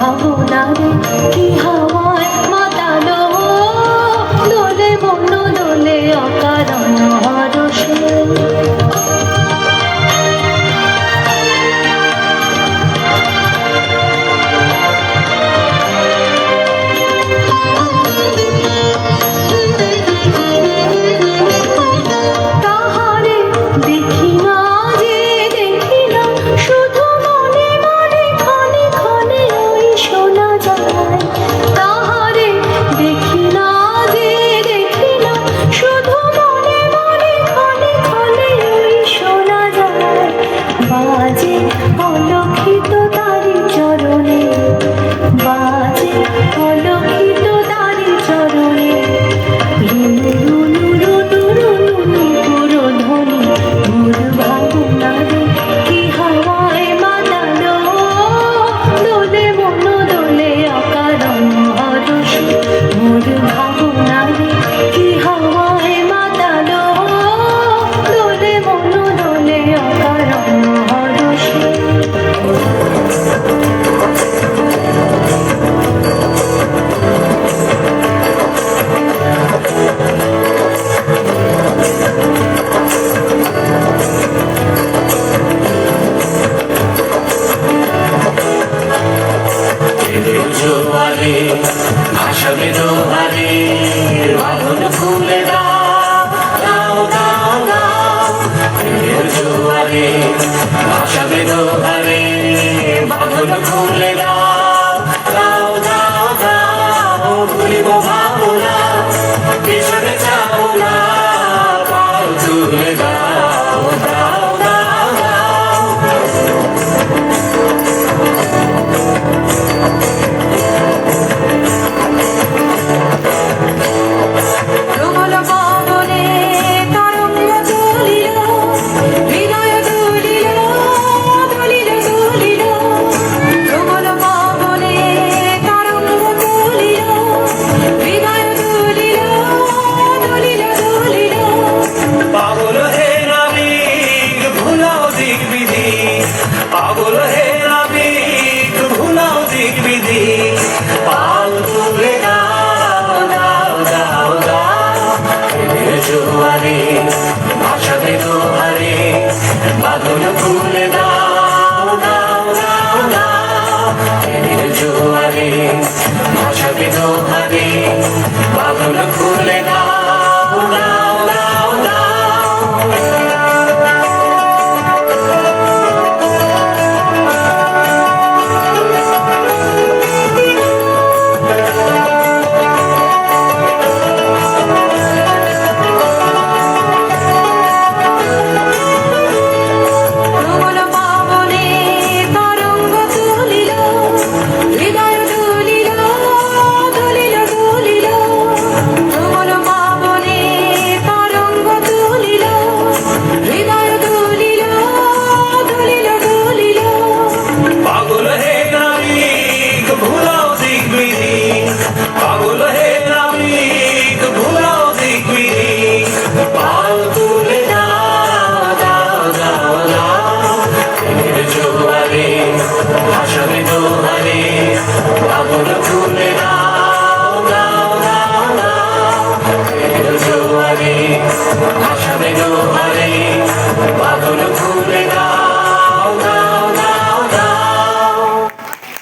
ভাবনারে কি হাওয়ায় মাতালো দোলে মন দোলে অকারণ হরষে বাজে অলক্ষিত তারি চরণে বাজে অলক্ষিত তারি চরণে রুনু রুনু রুনু রুনু পুরো ধ্বনি মোর ভাবনারে কি হাওয়ায় মাতালো দোলে মন দোলে অকারণ হরষে মোর ভাবনারে কি হাওয়ায় মাতালো দোলে মন দোলে অকারণ জোয়ারে ভাসাবে দোহারে বাঁধন খুলে দাও দাও দাও দাও জোয়ারে ভাসাবে দোহারে বাঁধন খুলে দাও দাও দাও দাও ভুলিব ভাবনা পিছনে যাও না পাল তুলে দাও দাও দাও দাও পাগল হে নাবিক ভুলাও দিক বিধি পাল তুলে দাও দাও দাও দাও জোয়ারে ভাসাবে দোহারে বাঁধন খুলে দাও।